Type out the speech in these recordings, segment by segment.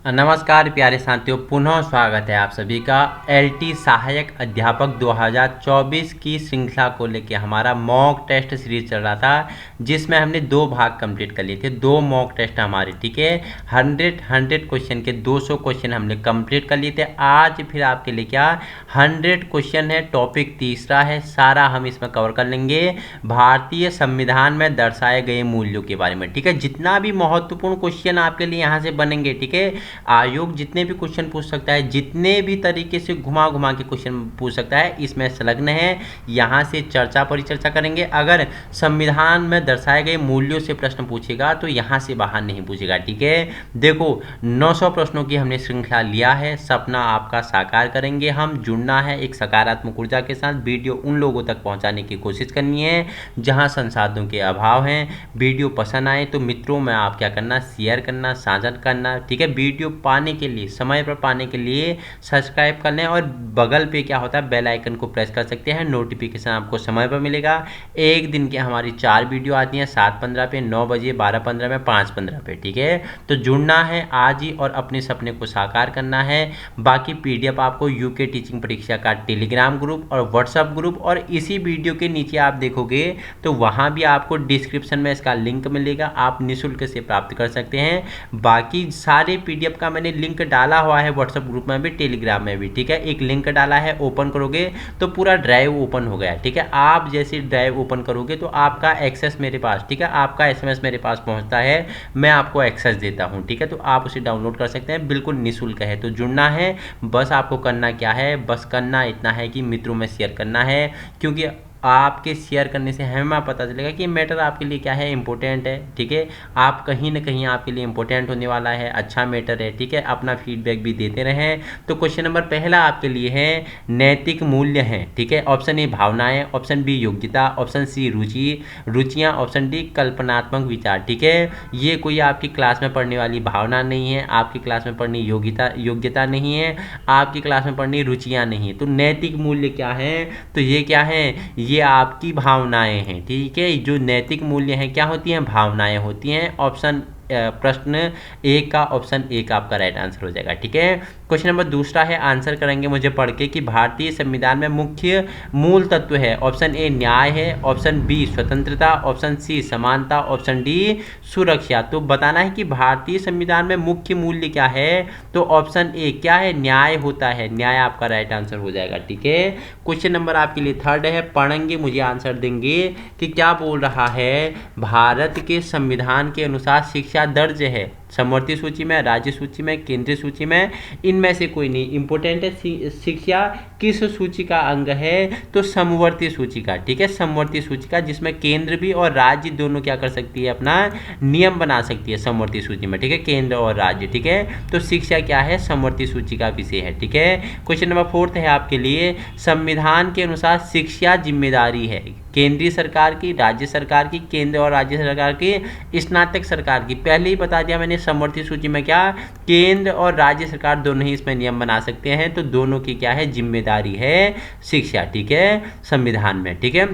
नमस्कार प्यारे साथियों, पुनः स्वागत है आप सभी का एलटी सहायक अध्यापक 2024 की श्रृंखला को लेकर। हमारा मॉक टेस्ट सीरीज चल रहा था जिसमें हमने 2 भाग कंप्लीट कर लिए थे। 2 मॉक टेस्ट हमारे, ठीक है। 100 क्वेश्चन के 200 क्वेश्चन हमने कंप्लीट कर लिए थे। आज फिर आपके लिए क्या 100 क्वेश्चन है। टॉपिक तीसरा है, सारा हम इसमें कवर कर लेंगे भारतीय संविधान में दर्शाए गए मूल्यों के बारे में, ठीक है। जितना भी महत्वपूर्ण क्वेश्चन आपके लिए यहाँ से बनेंगे, ठीक है। आयोग जितने भी क्वेश्चन पूछ सकता है, जितने भी तरीके से घुमा घुमा के क्वेश्चन पूछ सकता है, इसमें संलग्न है। यहाँ से चर्चा परिचर्चा करेंगे। अगर संविधान में दर्शाए गए मूल्यों से प्रश्न पूछेगा तो यहाँ से बाहर नहीं पूछेगा, ठीक है। देखो 900 प्रश्नों की हमने श्रृंखला लिया है। सपना आपका साकार करेंगे हम। जुड़ना है एक सकारात्मक ऊर्जा के साथ। वीडियो उन लोगों तक पहुँचाने की कोशिश करनी है जहाँ संसाधनों के अभाव हैं। वीडियो पसंद आए तो मित्रों में आप क्या करना, शेयर करना, साझा करना, ठीक है। वीडियो पाने के लिए, समय पर पाने के लिए सब्सक्राइब कर लें और बगल पे क्या होता है बेल आइकन को प्रेस कर सकते हैं। नोटिफिकेशन आपको समय पर मिलेगा। एक दिन की हमारी 4 वीडियो आती हैं, 7:15 पे, 9 बजे, 12:15 में, 5:15 पे, ठीक है। तो जुड़ना है आज ही और अपने सपने को साकार करना है। बाकी पीडीएफ आपको यूके टीचिंग परीक्षा का टेलीग्राम ग्रुप और व्हाट्सएप ग्रुप और इसी वीडियो के नीचे आप देखोगे तो वहाँ भी आपको डिस्क्रिप्शन में इसका लिंक मिलेगा, आप निःशुल्क से प्राप्त कर सकते हैं। बाकी सारे पीडीएफ का मैंने लिंक डाला हुआ है व्हाट्सएप ग्रुप में भी, टेलीग्राम में भी, ठीक है। एक लिंक डाला है, ओपन करोगे तो पूरा ड्राइव ओपन हो गया, ठीक है। आप जैसे ड्राइव ओपन करोगे तो आपका एक्सेस मेरे पास, ठीक है, आपका एसएमएस मेरे पास पहुंचता है, मैं आपको एक्सेस देता हूं, ठीक है। तो आप उसे डाउनलोड कर सकते हैं, बिल्कुल निःशुल्क है। तो जुड़ना है, बस आपको करना क्या है, बस करना इतना है कि मित्रों में शेयर करना है, क्योंकि आपके शेयर करने से हमें पता चलेगा कि मैटर आपके लिए क्या है, इंपॉर्टेंट है, ठीक है। आप कहीं ना कहीं आपके लिए इंपॉर्टेंट होने वाला है, अच्छा मैटर है, ठीक है। अपना फीडबैक भी देते रहें। तो क्वेश्चन नंबर पहला आपके लिए है नैतिक मूल्य हैं, ठीक है। ऑप्शन ए भावनाएं, ऑप्शन बी योग्यता, ऑप्शन सी रुचियां, ऑप्शन डी कल्पनात्मक विचार, ठीक है। ये कोई आपकी क्लास में पढ़ने वाली भावना नहीं है, आपकी क्लास में पढ़नी योग्यता नहीं है, आपकी क्लास में पढ़नी रुचियां नहीं है। तो नैतिक मूल्य क्या है, तो ये क्या है, ये आपकी भावनाएं हैं, ठीक है। जो नैतिक मूल्य हैं क्या होती हैं, भावनाएं होती हैं। ऑप्शन प्रश्न एक का ऑप्शन एक आपका राइट आंसर हो जाएगा, ठीक है। क्वेश्चन नंबर दूसरा है, आंसर करेंगे मुझे पढ़ के कि भारतीय संविधान में मुख्य मूल तत्व है। ऑप्शन ए न्याय है, ऑप्शन बी स्वतंत्रता, ऑप्शन सी समानता, ऑप्शन डी सुरक्षा। तो बताना है कि भारतीय संविधान में मुख्य मूल्य क्या है, तो ऑप्शन ए क्या है, न्याय होता है। न्याय आपका राइट आंसर हो जाएगा, ठीक है। क्वेश्चन नंबर आपके लिए थर्ड है, पढ़ेंगे मुझे आंसर देंगे कि क्या बोल रहा है। भारत के संविधान के अनुसार शिक्षा दर्ज है समवर्ती सूची में, राज्य सूची में, केंद्रीय सूची में, इनमें से कोई नहीं। इंपॉर्टेंट है शिक्षा किस सूची का अंग है, तो समवर्ती सूची का, ठीक है। समवर्ती सूची का, जिसमें केंद्र भी और राज्य दोनों क्या कर सकती है, अपना नियम बना सकती है समवर्ती सूची में, ठीक है, केंद्र और राज्य, ठीक है। तो शिक्षा क्या है, समवर्ती सूची का विषय है, ठीक है। क्वेश्चन नंबर फोर्थ है आपके लिए, संविधान के अनुसार शिक्षा जिम्मेदारी है केंद्रीय सरकार की, राज्य सरकार की, केंद्र और राज्य सरकार की, स्नातक सरकार की। पहले ही बता दिया मैंने, समवर्ती सूची में क्या केंद्र और राज्य सरकार दोनों ही इसमें नियम बना सकते हैं। तो दोनों की क्या है, जिम्मेदारी है शिक्षा, ठीक है, संविधान में, ठीक है।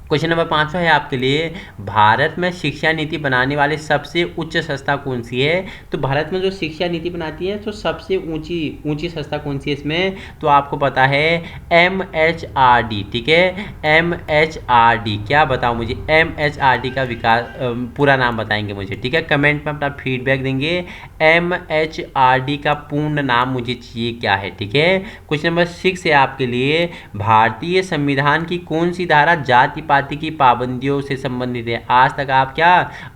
क्वेश्चन नंबर 5 है आपके लिए, भारत में शिक्षा नीति बनाने वाली सबसे उच्च संस्था कौन सी है। तो भारत में जो शिक्षा नीति बनाती है तो सबसे ऊंची संस्था कौन सी है इसमें, तो आपको पता है MHRD, ठीक है। MHRD क्या बताओ मुझे, MHRD का विकास पूरा नाम बताएंगे मुझे, ठीक है। कमेंट में अपना फीडबैक देंगे। MHRD का पूर्ण नाम मुझे चाहिए क्या है, ठीक है। क्वेश्चन नंबर 6 है आपके लिए, भारतीय संविधान की कौन सी धारा जाति पाति की पाबंदियों से संबंधित है। आज तक आप क्या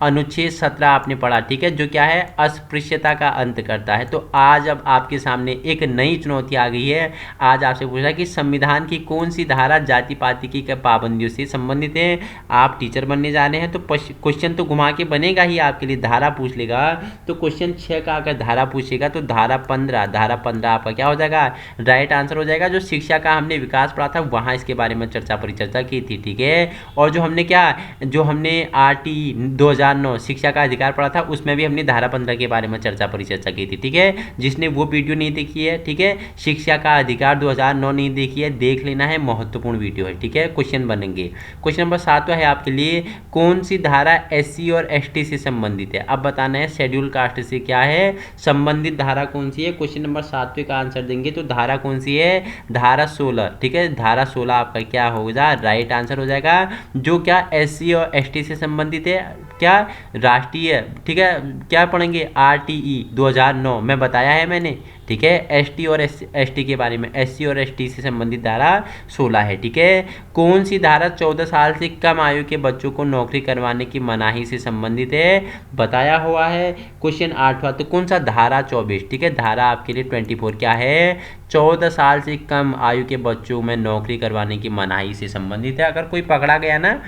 अनुच्छेद 17 आपने पढ़ा, ठीक है, जो क्या है अस्पृश्यता का अंत करता है। तो आज अब आपके सामने एक नई चुनौती आ गई है। आज आपसे पूछा कि संविधान की कौन सी धारा जाति पाति की पाबंदियों से संबंधित है। आप टीचर बनने जा रहे हैं तो क्वेश्चन तो घुमा के बनेगा ही आपके लिए, धारा पूछ लेगा। तो क्वेश्चन 6 का अगर धारा पूछेगा तो धारा 15 आपका क्या हो जाएगा, राइट आंसर हो जाएगा। जो शिक्षा का हमने विकास पढ़ा था वहाँ इसके बारे में चर्चा परिचर्चा की थी, ठीक है। और जो हमने RT 2009 शिक्षा का अधिकार पढ़ा था, उसमें भी हमने धारा 15 के बारे में परिचर्चा की थी। ठीक है, जिसने वो वीडियो नहीं देखी है, ठीक है, शिक्षा का अधिकार 2009 नहीं देखी है, देख लेना है, महत्वपूर्ण वीडियो है। ठीक है, क्वेश्चन बनेंगे। क्वेश्चन नंबर 7 है आपके लिए, कौन सी धारा SC और ST से संबंधित है? अब बताना है शेड्यूल कास्ट से क्या है संबंधित धारा कौन सी है। क्वेश्चन नंबर 7 का आंसर देंगे तो धारा कौन सी है? धारा 16। ठीक है, धारा 16 आपका क्या होगा? राइट आंसर हो जाएगा। जो क्या SC और ST से संबंधित है, क्या राष्ट्रीय, ठीक है, क्या पढ़ेंगे? RTE 2009 में बताया है मैंने। ठीक है, ST और ST के बारे में, SC और ST से संबंधित धारा 16 है। ठीक है, कौन सी धारा 14 साल से कम आयु के बच्चों को नौकरी करवाने की मनाही से संबंधित है? बताया हुआ है। क्वेश्चन 8वां, तो कौन सा? धारा 24। ठीक है, धारा आपके लिए 24 क्या है? 14 साल से कम आयु के बच्चों में नौकरी करवाने की मनाही से संबंधित है। अगर कोई पकड़ा गया ना,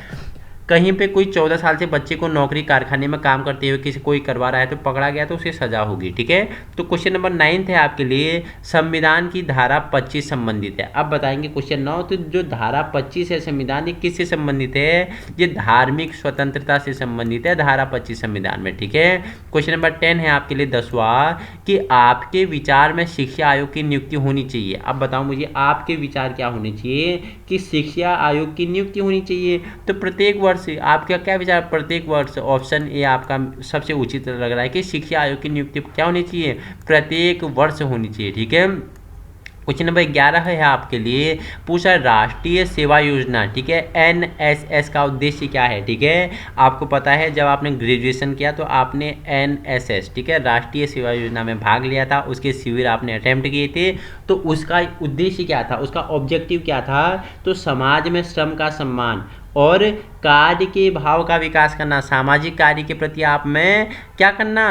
कहीं पे कोई 14 साल से बच्चे को नौकरी कारखाने में काम करते हुए किसी कोई करवा रहा है तो पकड़ा गया तो उसे सजा होगी। ठीक है, तो क्वेश्चन नंबर 9 है आपके लिए, संविधान की धारा 25 संबंधित है। अब बताएंगे क्वेश्चन 9, तो जो धारा 25 है संविधान, ये किससे संबंधित है? ये धार्मिक स्वतंत्रता से संबंधित है, धारा 25 संविधान में। ठीक है, क्वेश्चन नंबर 10 है आपके लिए 10वां, कि आपके विचार में शिक्षा आयोग की नियुक्ति होनी चाहिए। अब बताओ मुझे, आपके विचार क्या होने चाहिए कि शिक्षा आयोग की नियुक्ति होनी चाहिए? तो प्रत्येक वर्ष आपका क्या विचार? प्रत्येक वर्ष, ऑप्शन ए आपका सबसे उचित लग रहा है कि शिक्षा आयोग की नियुक्ति क्या होनी चाहिए? प्रत्येक वर्ष होनी चाहिए। ठीक है, क्वेश्चन नंबर 11 है आपके लिए, पूछा राष्ट्रीय सेवा योजना, ठीक है, NSS का उद्देश्य क्या है? ठीक है, आपको पता है जब आपने ग्रेजुएशन किया तो आपने NSS, ठीक है, राष्ट्रीय सेवा योजना में भाग लिया था, उसके शिविर आपने अटेम्प्ट किए थे, तो उसका उद्देश्य क्या था? उसका ऑब्जेक्टिव क्या था? तो समाज में श्रम का सम्मान और कार्य के भाव का विकास करना, सामाजिक कार्य के प्रति आप में क्या करना?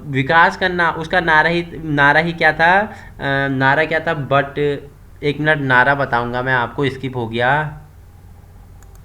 विकास करना। उसका नारा ही क्या था? नारा क्या था? बट एक मिनट, नारा बताऊंगा मैं आपको, स्किप हो गया।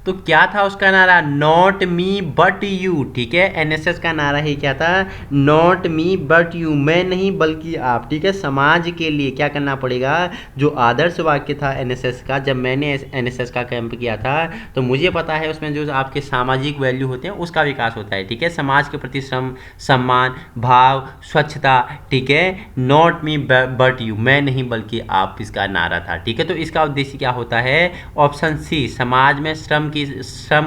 तो क्या था उसका नारा? Not me but you. ठीक है, NSS का नारा ही क्या था? नॉट मी बट यू, मैं नहीं बल्कि आप। ठीक है, समाज के लिए क्या करना पड़ेगा? जो आदर्श वाक्य था NSS का, जब मैंने NSS का कैंप किया था तो मुझे पता है उसमें जो आपके सामाजिक वैल्यू होते हैं उसका विकास होता है। ठीक है, समाज के प्रति श्रम, सम्मान भाव, स्वच्छता। ठीक है, नॉट मी बट यू, मैं नहीं बल्कि आप, इसका नारा था। ठीक है, तो इसका उद्देश्य क्या होता है? ऑप्शन सी, समाज में श्रम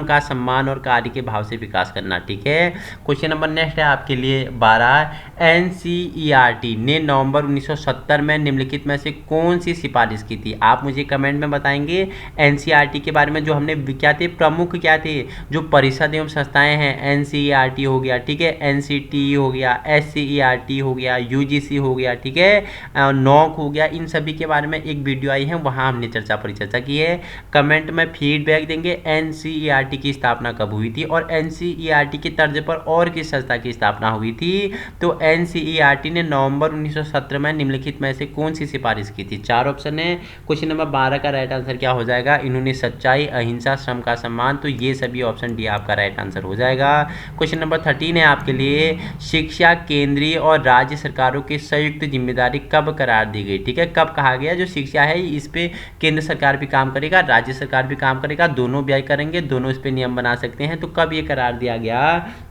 का सम्मान और कार्य के भाव से विकास करना। ठीक है, क्वेश्चन नंबर नेक्स्ट है आपके लिए 12, NCERT ने नवंबर 1970 में निम्नलिखित में से कौन सी सिफारिश की थी? आप मुझे कमेंट में बताएंगे NCERT के बारे में। जो हमने क्या थे प्रमुख, क्या थे जो परिषद एवं संस्थाएं हैं? NCERT हो गया, ठीक है, NCTE हो गया, SCERT हो गया, UGC हो गया, ठीक है, NOC हो गया, इन सभी के बारे में एक वीडियो आई है, वहाँ हमने परिचर्चा की है। कमेंट में फीडबैक देंगे। NCERT की स्थापना कब हुई थी और NCERT की तर्ज पर और किस संस्था की स्थापना हुई थी? तो NCERT ने नवंबर 1970 में निम्नलिखित में से कौन सी सिफारिश की थी? 4 ऑप्शन है। क्वेश्चन नंबर 12 का राइट आंसर क्या हो जाएगा? इन्होंने सच्चाई, अहिंसा, श्रम का सम्मान, तो ये सभी ऑप्शन डी आपका राइट आंसर हो जाएगा। क्वेश्चन नंबर 13 है आपके लिए, शिक्षा केंद्रीय और राज्य सरकारों की संयुक्त जिम्मेदारी कब करार दी गई? ठीक है, कब कहा गया जो शिक्षा है इस पे केंद्र सरकार भी काम करेगा, राज्य सरकार भी काम करेगा, दोनों व्यय करेंगे, दोनों इस पे नियम बना सकते हैं। तो कब ये करार दिया गया?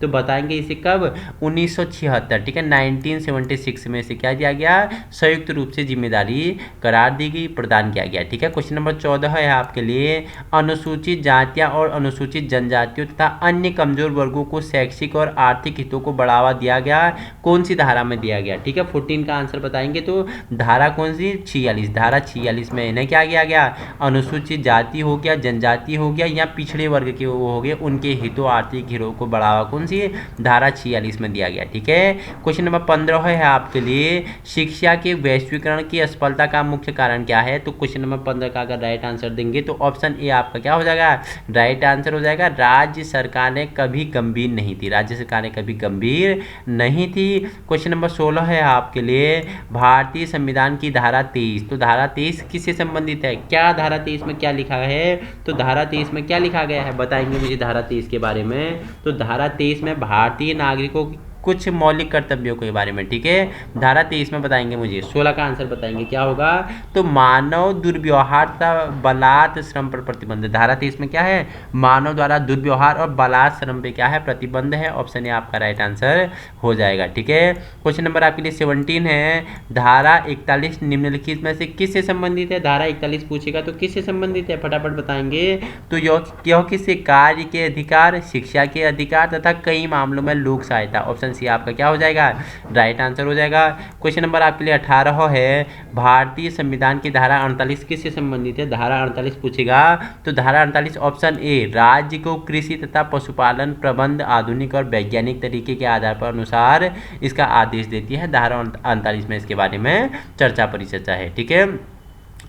तो बताएंगे इसे कब? 1976, ठीक है, 1976 में इसे क्या दिया गया? संयुक्त रूप से जिम्मेदारी करार दी गई, प्रदान किया गया। ठीक है, क्वेश्चन नंबर 14 है आपके लिए, अनुसूचित जातियां और अनुसूचित जनजातियों तथा अन्य कमजोर वर्गों को शैक्षिक और आर्थिक हितों को बढ़ावा दिया गया, कौन सी धारा में दिया गया? ठीक है, 14 का आंसर बताएंगे तो धारा कौन सी? 46, धारा 46 में इन्हें क्या किया गया? अनुसूचित जाति हो गया, जनजाति हो गया या पिछड़े वर्ग के वो हो गए, उनके हितों, आर्थिक हितों को बढ़ावा कौन सी? धारा 46 में दिया गया। ठीक है, क्वेश्चन नंबर 15 है आपके लिए, शिक्षा के वैश्वीकरण की असफलता का मुख्य कारण क्या है? तो क्वेश्चन नंबर 15 का अगर राइट आंसर देंगे तो ऑप्शन ए आपका क्या हो जाएगा? राइट आंसर हो जाएगा। राज्य सरकारें कभी गंभीर नहीं थी, राज्य सरकारें कभी गंभीर नहीं थी। क्वेश्चन नंबर 16 है आपके लिए, भारतीय संविधान की धारा 23, तो धारा 23 किससे संबंधित है? क्या धारा 23 में क्या लिखा है? तो धारा 23 में क्या लिखा गया है बताएंगे मुझे धारा 23 के बारे में? तो धारा 23 में भारतीय नागरिकों कुछ मौलिक कर्तव्यों के बारे में, ठीक है। धारा 23 में बताएंगे मुझे, 16 का आंसर बताएंगे क्या होगा। तो मानव दुर्व्यवहार तथा बलात् श्रम पर प्रतिबंध। धारा 23 में क्या है, मानव द्वारा दुर्व्यवहार और बलात् श्रम पे क्या है, प्रतिबंध है। ऑप्शन ए आपका राइट आंसर हो जाएगा, ठीक है। क्वेश्चन नंबर आपके लिए 17 है, धारा 41 निम्नलिखित में से किससे संबंधित है। धारा 41 पूछेगा तो किससे संबंधित है, फटाफट बताएंगे। तो यह किससे, कार्य के अधिकार, शिक्षा के अधिकार तथा कई मामलों में लोक सहायता। ऑप्शन सी आपका क्या हो जाएगा, राइट आंसर हो जाएगा। क्वेश्चन नंबर आपके लिए 18 है, भारतीय संविधान की धारा 48 किससे संबंधित है। धारा 48 पूछेगा तो धारा 48 ऑप्शन ए, राज्य को कृषि तथा पशुपालन प्रबंध आधुनिक और वैज्ञानिक तरीके के आधार पर अनुसार इसका आदेश देती है। धारा 48 में इसके बारे में चर्चा परिचर्चा है, ठीक है।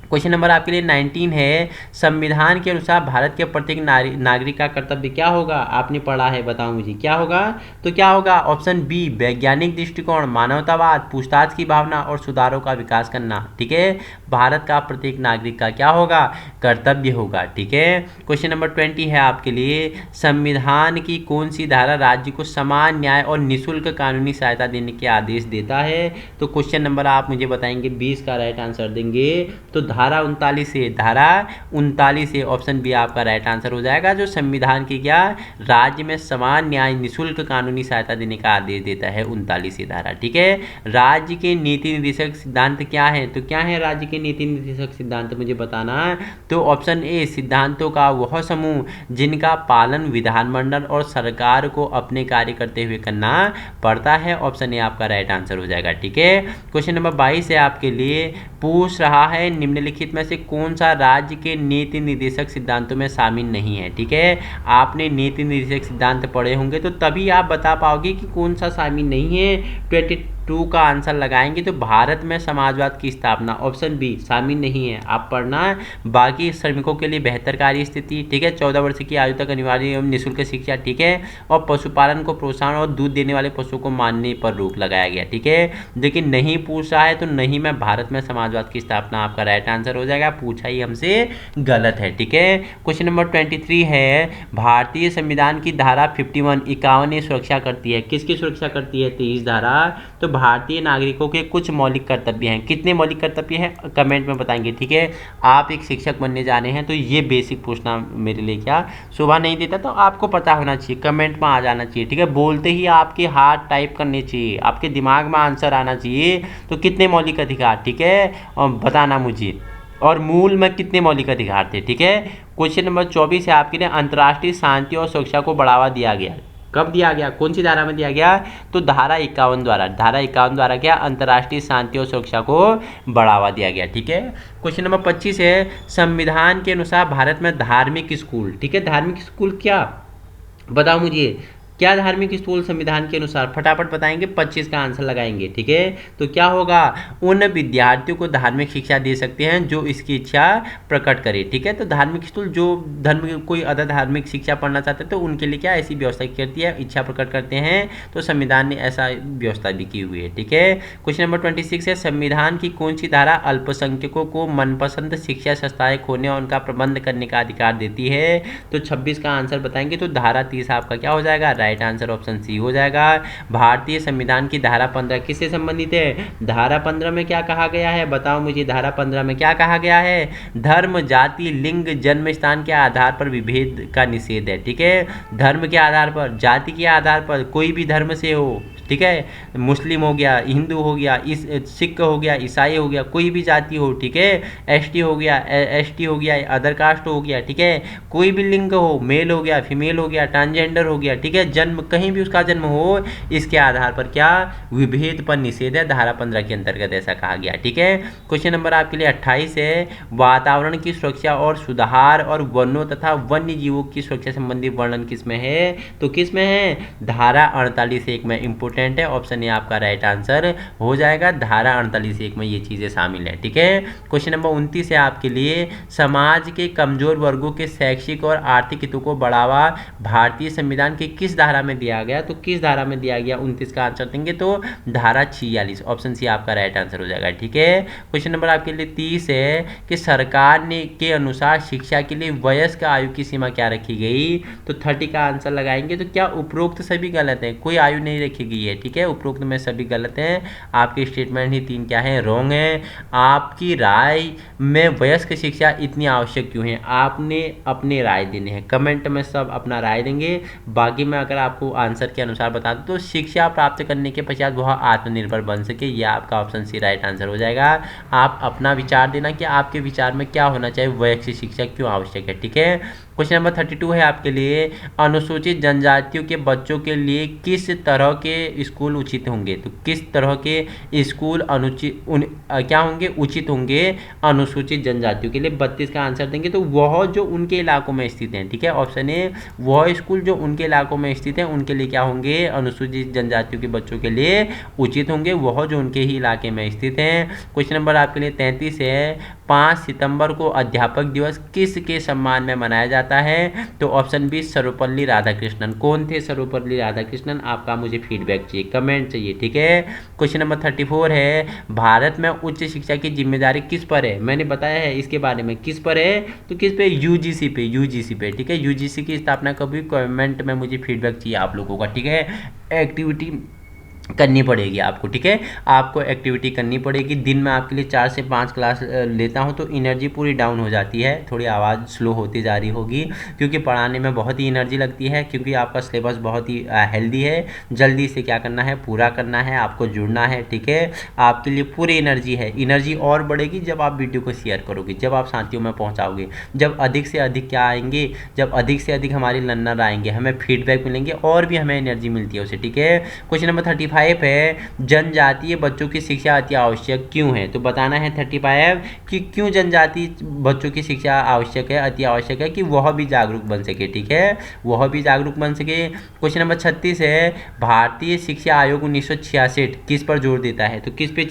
क्वेश्चन नंबर आपके लिए 19 है, संविधान के अनुसार भारत के प्रत्येक नागरिक का कर्तव्य क्या होगा। आपने पढ़ा है, बताओ मुझे क्या होगा। तो क्या होगा, ऑप्शन बी, वैज्ञानिक दृष्टिकोण, मानवतावाद, पूछताछ की भावना और सुधारों का विकास करना, ठीक है। भारत का प्रत्येक नागरिक का क्या होगा, कर्तव्य होगा, ठीक है। क्वेश्चन नंबर 20 है आपके लिए, संविधान की कौन सी धारा राज्य को समान न्याय और निःशुल्क कानूनी सहायता देने के आदेश देता है। तो क्वेश्चन नंबर आप मुझे बताएंगे, 20 का राइट आंसर देंगे। तो धारा 39 से, धारा 39 से ऑप्शन बी आपका राइट आंसर हो जाएगा, जो संविधान की क्या, राज्य में समान न्याय निःशुल्क कानूनी सहायता देने का आदेश देता है, 39 धारा, ठीक है। राज्य के नीति निर्देशक सिद्धांत क्या है। तो क्या है राज्य के नीति निर्देशक सिद्धांत, मुझे बताना। तो ऑप्शन ए, सिद्धांतों का वह समूह जिनका पालन विधानमंडल और सरकार को अपने कार्य करते हुए करना पड़ता है। ऑप्शन ए आपका राइट आंसर हो जाएगा, ठीक है। क्वेश्चन नंबर 22 है आपके लिए, पूछ रहा है निम्नलिखित में से कौन सा राज्य के नीति निर्देशक सिद्धांतों में शामिल नहीं है, ठीक है। आपने नीति निर्देशक सिद्धांत पढ़े होंगे तो तभी आप बता पाओगे कि कौन सा शामिल नहीं है। 22 का आंसर लगाएंगे तो भारत में समाजवाद की स्थापना, ऑप्शन बी, शामिल नहीं है, आप पढ़ना। बाकी श्रमिकों के लिए बेहतर कार्य स्थिति, ठीक है। 14 वर्ष की आयु तक अनिवार्य एवं निःशुल्क शिक्षा, ठीक है। और पशुपालन को प्रोत्साहन और दूध देने वाले पशुओं को मारने पर रोक लगाया गया, ठीक है। लेकिन नहीं पूछ रहा है तो नहीं में भारत में समाजवाद की स्थापना आपका राइट आंसर हो जाएगा, पूछा ही हमसे गलत है, ठीक है। क्वेश्चन नंबर 23 है, भारतीय संविधान की धारा 51 51 सुरक्षा करती है, किसकी सुरक्षा करती है, 23 धारा। तो भारतीय नागरिकों के कुछ मौलिक कर्तव्य हैं, कितने मौलिक कर्तव्य हैं कमेंट में बताएंगे, ठीक है। आप एक शिक्षक बनने जाने हैं तो ये बेसिक पूछना मेरे लिए क्या शोभा नहीं देता, तो आपको पता होना चाहिए, कमेंट में आ जाना चाहिए, ठीक है। बोलते ही आपके हाथ टाइप करने चाहिए, आपके दिमाग में आंसर आना चाहिए। तो कितने मौलिक अधिकार, ठीक है, और बताना मुझे, और मूल में कितने मौलिक अधिकार थे, ठीक है। क्वेश्चन नंबर 24 है आपके लिए, अंतर्राष्ट्रीय शांति और सुरक्षा को बढ़ावा दिया गया, कब दिया गया, कौन सी धारा में दिया गया। तो धारा 51 द्वारा, धारा 51 द्वारा क्या, अंतर्राष्ट्रीय शांति और सुरक्षा को बढ़ावा दिया गया, ठीक है। क्वेश्चन नंबर 25 है, संविधान के अनुसार भारत में धार्मिक स्कूल, ठीक है, धार्मिक स्कूल क्या, बताओ मुझे, क्या धार्मिक स्कूल संविधान के अनुसार, फटाफट बताएंगे, 25 का आंसर लगाएंगे, ठीक है। तो क्या होगा, उन विद्यार्थियों को धार्मिक शिक्षा दे सकते हैं जो इसकी इच्छा प्रकट करे, ठीक है। तो धार्मिक स्कूल जो धर्म कोई अदर धार्मिक शिक्षा पढ़ना चाहते हैं तो उनके लिए क्या ऐसी व्यवस्था करती है, इच्छा प्रकट करते हैं, तो संविधान ने ऐसा व्यवस्था भी की हुई है, ठीक है। क्वेश्चन नंबर 26 है, संविधान की कौन सी धारा अल्पसंख्यकों को मनपसंद शिक्षा संस्थाएं खोलने और उनका प्रबंध करने का अधिकार देती है। तो 26 का आंसर बताएंगे तो धारा 30 आपका क्या हो जाएगा, राइट आंसर ऑप्शन सी हो जाएगा। भारतीय संविधान की धारा 15 किससे संबंधित है। धारा 15 में क्या कहा गया है, बताओ मुझे, धारा 15 में क्या कहा गया है, धर्म, जाति, लिंग, जन्म स्थान के आधार पर विभेद का निषेध है, ठीक है। धर्म के आधार पर, जाति के आधार पर, कोई भी धर्म से हो, ठीक है, मुस्लिम हो गया, हिंदू हो गया, सिख हो गया, ईसाई हो गया, कोई भी जाति हो, ठीक है, एसटी हो गया, एसटी हो गया, अदर कास्ट हो गया, ठीक है, कोई भी लिंग हो, मेल हो गया, फीमेल हो गया, ट्रांसजेंडर हो गया, ठीक है, जन्म कहीं भी उसका जन्म हो, इसके आधार पर क्या विभेद पर निषेध है, धारा 15 के अंतर्गत ऐसा कहा गया, ठीक है। क्वेश्चन नंबर आपके लिए 28 है, वातावरण की सुरक्षा और सुधार और वनों तथा वन्य जीवों की सुरक्षा संबंधी वर्णन किसमें है। तो किसमें है, धारा 48(1) में इंपोर्टेंट है, ऑप्शन ए आपका राइट आंसर हो जाएगा, धारा 48(1) में ये चीजें शामिल है, ठीक है। क्वेश्चन नंबर 29 है आपके लिए, समाज के कमजोर वर्गों के शैक्षिक और आर्थिक हितों को बढ़ावा भारतीय संविधान की किस धारा में दिया गया, तो किस धारा में दिया गया 29 का आंसर देंगे तो धारा 46, ऑप्शन सी आपका राइट आंसर हो जाएगा। ठीक है, क्वेश्चन नंबर आपके लिए 30 है कि सरकार ने के अनुसार शिक्षा के लिए वयस्क आयु की सीमा क्या रखी गई, तो 30 का आंसर लगाएंगे। तो क्या उपरोक्त सभी गलत है, कोई आयु नहीं रखी गई है। ठीक है, उपरोक्त में सभी गलत हैं, आपके स्टेटमेंट ही 3 क्या है रॉन्ग है। आपकी राय में वयस्क शिक्षा इतनी आवश्यक क्यों है, आपने अपनी राय देनी है, कमेंट में सब अपना राय देंगे। बाकी मैं अगर आपको आंसर के अनुसार बता दूं तो शिक्षा प्राप्त करने के पश्चात वह आत्मनिर्भर बन सके, यह आपका ऑप्शन सी राइट आंसर हो जाएगा। आप अपना विचार देना कि आपके विचार में क्या होना चाहिए, वयस्क शिक्षा क्यों आवश्यक है। ठीक है, क्वेश्चन नंबर 32 है आपके लिए, अनुसूचित जनजातियों के बच्चों के लिए किस तरह के स्कूल उचित होंगे, तो किस तरह के स्कूल क्या होंगे, उचित होंगे अनुसूचित जनजातियों के लिए। 32 का आंसर देंगे तो वह जो उनके इलाकों में स्थित हैं। ठीक है, ऑप्शन ए वह स्कूल जो उनके इलाकों में स्थित हैं उनके लिए क्या होंगे, अनुसूचित जनजातियों के बच्चों के लिए उचित होंगे, वह जो उनके ही इलाके में स्थित हैं। क्वेश्चन नंबर आपके लिए 33 है, 5 सितंबर को अध्यापक दिवस किसके सम्मान में मनाया जाता है, तो ऑप्शन बी सर्वपल्ली राधाकृष्णन। कौन थे सर्वपल्ली राधाकृष्णन, आपका मुझे फीडबैक चाहिए, कमेंट चाहिए। ठीक है, क्वेश्चन नंबर 34 है, भारत में उच्च शिक्षा की जिम्मेदारी किस पर है, मैंने बताया है इसके बारे में, किस पर है, तो किस पे, यूजीसी पे, यूजीसी पे। ठीक है, यूजीसी की स्थापना कभी कमेंट में मुझे फीडबैक चाहिए आप लोगों का। ठीक है, एक्टिविटी करनी पड़ेगी आपको। ठीक है, आपको एक्टिविटी करनी पड़ेगी। दिन में आपके लिए 4 से 5 क्लास लेता हूं तो एनर्जी पूरी डाउन हो जाती है, थोड़ी आवाज़ स्लो होती जा रही होगी, क्योंकि पढ़ाने में बहुत ही एनर्जी लगती है, क्योंकि आपका सिलेबस बहुत ही हेल्दी है। जल्दी से क्या करना है, पूरा करना है, आपको जुड़ना है। ठीक है, आपके लिए पूरी एनर्जी है। एनर्जी और बढ़ेगी जब आप वीडियो को शेयर करोगे, जब आप साथियों में पहुँचाओगे, जब अधिक से अधिक क्या आएंगे, जब अधिक से अधिक हमारे लर्नर आएंगे, हमें फीडबैक मिलेंगे और भी हमें एनर्जी मिलती है उसे। ठीक है, क्वेश्चन नंबर 35 है, जनजातीय बच्चों की शिक्षा अति आवश्यक क्यों है, तो बताना है 35 कि क्यों जनजातीय बच्चों की शिक्षा आवश्यक है, अति आवश्यक है, कि वह भी जागरूक बन सके। ठीक है, वह भी जागरूक बन सके। क्वेश्चन नंबर 36 है, भारतीय शिक्षा आयोग 1966 किस पर जोर देता है, तो किस पे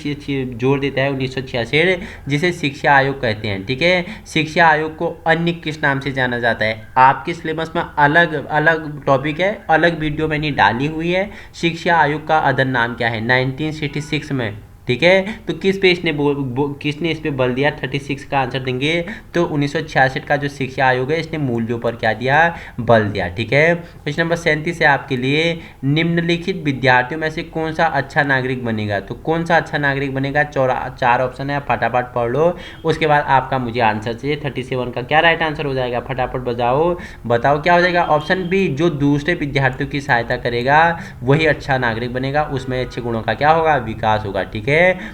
जोर देता है 1966, जिसे शिक्षा आयोग कहते हैं। ठीक है, शिक्षा आयोग को अन्य किस नाम से जाना जाता है, आपके सिलेबस में अलग अलग टॉपिक है, अलग वीडियो मैंने डाली हुई है। शिक्षा आयोग का अदर नाम क्या है 1966 में। ठीक है, तो किस पे इसने किसने इस पे बल दिया, 36 का आंसर देंगे तो 1966 का जो शिक्षा आयोग है इसने मूल्यों पर क्या दिया, बल दिया। ठीक है, क्वेश्चन नंबर 37 है आपके लिए, निम्नलिखित विद्यार्थियों में से कौन सा अच्छा नागरिक बनेगा, तो कौन सा अच्छा नागरिक बनेगा, 4 ऑप्शन है, फटाफट पढ़ लो, उसके बाद आपका मुझे आंसर चाहिए। 37 का क्या राइट आंसर हो जाएगा, फटाफट बताओ क्या हो जाएगा, ऑप्शन बी जो दूसरे विद्यार्थियों की सहायता करेगा वही अच्छा नागरिक बनेगा, उसमें अच्छे गुणों का क्या होगा, विकास होगा। ठीक है,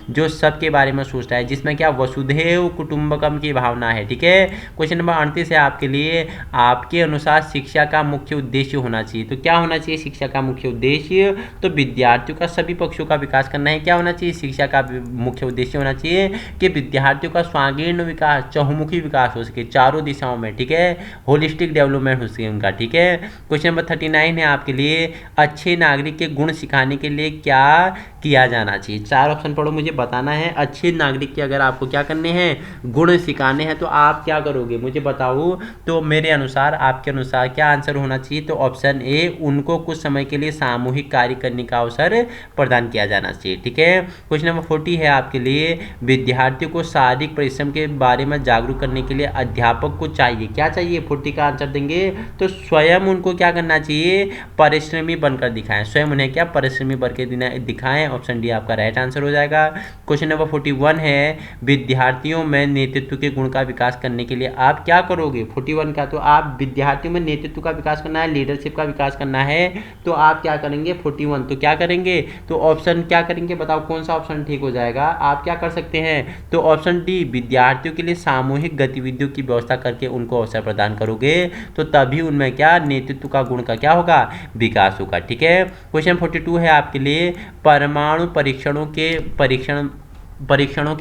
जो सबके बारे में सोचता है, जिसमें क्या वसुधैव कुटुंबकम की भावना है। ठीक है, क्वेश्चन नंबर 38 है आपके लिए, आपके अनुसार शिक्षा का मुख्य उद्देश्य होना चाहिए, तो क्या होना चाहिए शिक्षा का मुख्य उद्देश्य, तो विद्यार्थियों का सभी पक्षों का विकास करना है। क्या होना चाहिए शिक्षा का मुख्य उद्देश्य होना चाहिए कि विद्यार्थियों का सर्वांगीण विकास, चहुमुखी विकास हो सके चारों दिशाओं में। ठीक है, होलिस्टिक डेवलपमेंट हो सके उनका। ठीक है, क्वेश्चन नंबर 39 है आपके लिए, अच्छे नागरिक के गुण सिखाने के लिए क्या किया जाना चाहिए। 4 ऑप्शन पढ़ो, मुझे बताना है। अच्छे नागरिक के अगर आपको क्या करने हैं, गुण सिखाने हैं, तो आप क्या करोगे मुझे बताओ। तो मेरे अनुसार, आपके अनुसार क्या आंसर होना चाहिए, तो ऑप्शन ए, उनको कुछ समय के लिए सामूहिक कार्य करने का अवसर प्रदान किया जाना चाहिए। ठीक है, क्वेश्चन नंबर 40 है आपके लिए, विद्यार्थियों को शारीरिक परिश्रम के बारे में जागरूक करने के लिए अध्यापक को चाहिए, क्या चाहिए, 40 का आंसर देंगे तो स्वयं उनको क्या करना चाहिए, परिश्रमी बनकर दिखाएं, स्वयं उन्हें क्या परिश्रमी बनकर दिखाएं। ऑप्शन डी आपका राइट आंसर हो जाएगा। क्वेश्चन नंबर 41 है, विद्यार्थियों में नेतृत्व के गुण का विकास करने के लिए आप क्या करोगे, 41 का, तो आप विद्यार्थियों में नेतृत्व का विकास करना है, लीडरशिप का विकास करना है, तो आप क्या करेंगे 41, तो क्या करेंगे, तो ऑप्शन क्या करेंगे, बताओ कौन सा ऑप्शन ठीक हो जाएगा। आप क्या कर सकते हैं, तो ऑप्शन डी, विद्यार्थियों के लिए सामूहिक गतिविधियों की व्यवस्था करके उनको अवसर प्रदान करोगे, तो तभी उनमें क्या नेतृत्व का गुण का क्या होगा, विकास होगा। ठीक है, क्वेश्चन 42 है आपके लिए, परमाणु परीक्षणों के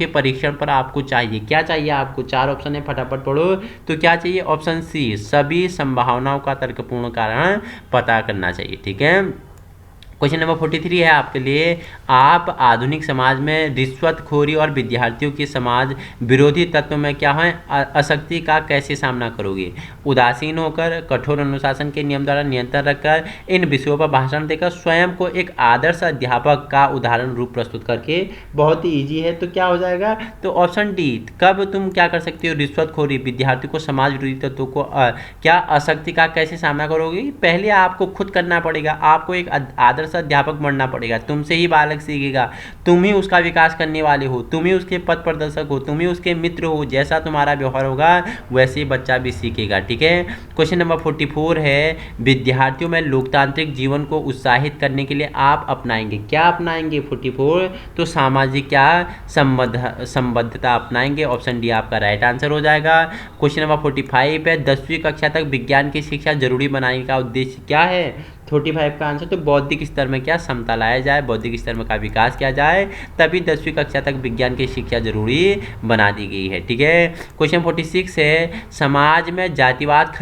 परीक्षण पर आपको चाहिए, क्या चाहिए आपको, 4 ऑप्शन है, फटाफट पढ़ो, तो क्या चाहिए, ऑप्शन सी, सभी संभावनाओं का तर्कपूर्ण कारण पता करना चाहिए। ठीक है, क्वेश्चन नंबर 43 है आपके लिए, आप आधुनिक समाज में रिश्वतखोरी और विद्यार्थियों के समाज विरोधी तत्व में क्या है आसक्ति का कैसे सामना करोगे। उदासीन होकर, कठोर अनुशासन के नियम द्वारा नियंत्रण रखकर, इन विषयों पर भाषण देकर, स्वयं को एक आदर्श अध्यापक का उदाहरण रूप प्रस्तुत करके। बहुत ही ईजी है, तो क्या हो जाएगा, तो ऑप्शन डी। कब तुम क्या कर सकते हो, रिश्वतखोरी, विद्यार्थी को समाज विरोधी तत्वों को क्या आसक्ति का कैसे सामना करोगे। पहले आपको खुद करना पड़ेगा, आपको एक आदर्श अध्यापक बनना पड़ेगा, तुमसे ही बालक सीखेगा, तुम ही उसका विकास करने वाले हो, तुम ही उसके पथ प्रदर्शक हो, तुम ही उसके मित्र हो, जैसा तुम्हारा व्यवहार होगा वैसे ही बच्चा भी सीखेगा। ठीक है। क्वेश्चन नंबर 44 है, विद्यार्थियों में लोकतांत्रिक जीवन को उत्साहित करने के लिए आप अपनाएंगे, क्या अपनाएंगे 44, तो सामाजिक क्या संबद्धता अपनाएंगे। ऑप्शन डी आपका राइट आंसर हो जाएगा। क्वेश्चन नंबर 45 है, 10वीं कक्षा तक विज्ञान की शिक्षा जरूरी बनाने का उद्देश्य क्या है। 45 का आंसर, तो बौद्धिक स्तर में क्या समता लाया जाए, बौद्धिक स्तर में का विकास किया जाए, तभी 10वीं कक्षा तक विज्ञान की शिक्षा जरूरी बना दी गई है। ठीक है। क्वेश्चन 46 है, समाज में जातिवाद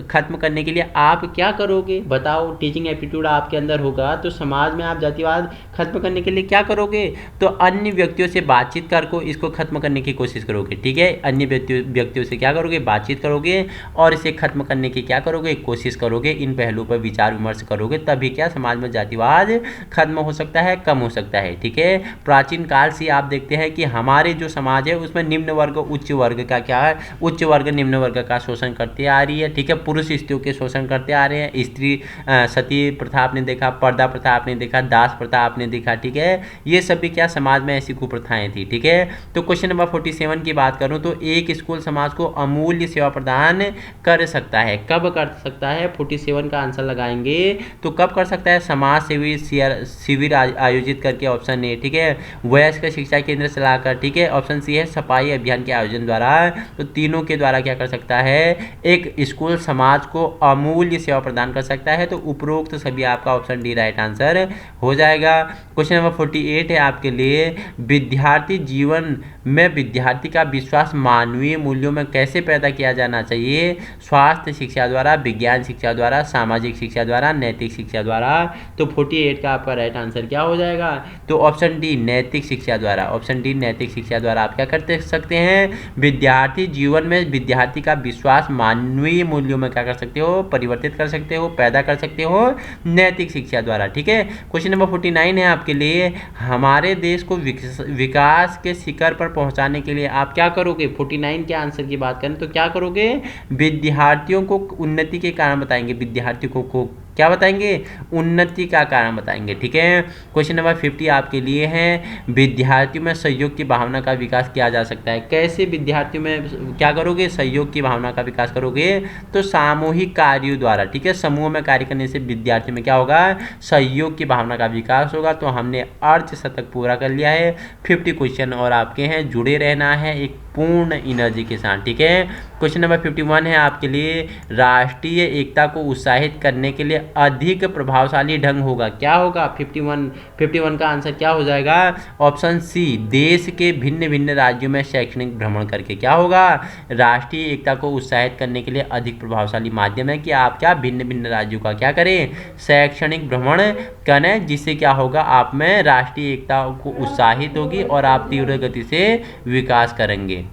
खत्म करने के लिए आप क्या करोगे, बताओ। टीचिंग एप्टीट्यूड आपके अंदर होगा, तो समाज में आप जातिवाद खत्म करने के लिए क्या करोगे, तो अन्य व्यक्तियों से बातचीत कर को इसको खत्म करने की कोशिश करोगे। ठीक है। अन्य व्यक्तियों से क्या करोगे, बातचीत करोगे और इसे खत्म करने की क्या करोगे, कोशिश करोगे। इन पहलुओं पर विचार विमर्श करोगे, तभी क्या समाज में जातिवाद खत्म हो सकता है, कम हो सकता है। ठीक है। प्राचीन काल से आप देखते हैं कि हमारे जो समाज है उसमें निम्न वर्ग उच्च वर्ग का क्या है, उच्च वर्ग निम्न वर्ग का शोषण करते आ रही है। ठीक है। पुरुष स्त्रियों के शोषण करते आ रहे हैं, स्त्री सती प्रथा आपने देखा, पर्दा प्रथा आपने देखा, दास प्रथा आपने देखा। ठीक है। ये सब भी क्या समाज में ऐसी कुप्रथाएं थी। ठीक है। तो क्वेश्चन नंबर 47 की बात करूं तो एक स्कूल समाज को अमूल्य सेवा प्रदान कर सकता है, कब कर सकता है, 47 का आंसर लगाएंगे तो कब कर सकता है, समाज सेवी शिविर आयोजित करके, ऑप्शन ए। ठीक है। वयस्क शिक्षा केंद्र चलाकर। ठीक है। ऑप्शन सी है सफाई अभियान के आयोजन द्वारा। तो तीनों के द्वारा क्या कर सकता है, एक स्कूल समाज को अमूल्य सेवा प्रदान कर सकता है। तो उपरोक्त सभी आपका ऑप्शन डी राइट आंसर हो जाएगा। क्वेश्चन नंबर 48 है आपके लिए, विद्यार्थी जीवन में विद्यार्थी का विश्वास मानवीय मूल्यों में कैसे पैदा किया जाना चाहिए। स्वास्थ्य शिक्षा द्वारा, विज्ञान शिक्षा द्वारा, सामाजिक शिक्षा द्वारा, नैतिक शिक्षा द्वारा। तो 48 का आपका राइट आंसर क्या हो जाएगा, तो ऑप्शन डी नैतिक शिक्षा द्वारा। ऑप्शन डी नैतिक शिक्षा द्वारा आप क्या कर सकते हैं, विद्यार्थी जीवन में विद्यार्थी का विश्वास मानवीय मूल्यों में क्या कर सकते हो, परिवर्तित कर सकते हो, पैदा कर सकते हो नैतिक शिक्षा द्वारा। ठीक है। क्वेश्चन नंबर 49 है आपके लिए, हमारे देश को विकास के शिखर पर पहुंचाने के लिए आप क्या करोगे। 49 के आंसर की बात करें तो क्या करोगे, विद्यार्थियों को उन्नति के कारण बताएंगे, विद्यार्थियों को क्या बताएंगे, उन्नति का कारण बताएंगे। ठीक है। क्वेश्चन नंबर 50 आपके लिए है, विद्यार्थियों में सहयोग की भावना का विकास किया जा सकता है, कैसे विद्यार्थियों में क्या करोगे, सहयोग की भावना का विकास करोगे, तो सामूहिक कार्यों द्वारा। ठीक है। समूह में कार्य करने से विद्यार्थियों में क्या होगा, सहयोग की भावना का विकास होगा। तो हमने अर्धशतक पूरा कर लिया है। 50 क्वेश्चन और आपके हैं, जुड़े रहना है एक पूर्ण एनर्जी के साथ। ठीक है। क्वेश्चन नंबर 51 है आपके लिए, राष्ट्रीय एकता को उत्साहित करने के लिए अधिक प्रभावशाली ढंग होगा, क्या होगा, 51 का आंसर क्या हो जाएगा, ऑप्शन सी देश के भिन्न भिन्न राज्यों में शैक्षणिक भ्रमण करके। क्या होगा, राष्ट्रीय एकता को उत्साहित करने के लिए अधिक प्रभावशाली माध्यम है कि आप क्या भिन्न भिन्न राज्यों का क्या करें, शैक्षणिक भ्रमण करें, जिससे क्या होगा, आप में राष्ट्रीय एकता को उत्साहित होगी और आप तीव्र गति से विकास करेंगे।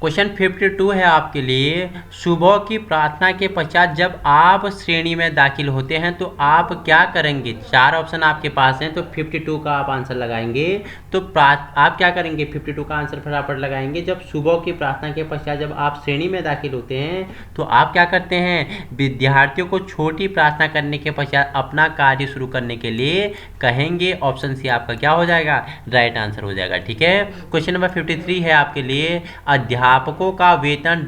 क्वेश्चन 52 है आपके लिए, सुबह की प्रार्थना के पश्चात जब आप श्रेणी में दाखिल होते हैं तो आप क्या करेंगे। 4 ऑप्शन आपके पास हैं, तो 52 का आप आंसर लगाएंगे। तो आप क्या करेंगे, 52 का आंसर फटाफट लगाएंगे। जब सुबह की प्रार्थना के पश्चात जब आप श्रेणी में दाखिल होते हैं तो आप क्या करते हैं, विद्यार्थियों को छोटी प्रार्थना करने के पश्चात अपना कार्य शुरू करने के लिए कहेंगे। ऑप्शन सी आपका क्या हो जाएगा, राइट आंसर हो जाएगा। ठीक है। क्वेश्चन नंबर 53 है आपके लिए, अध्यापकों का वेतन ...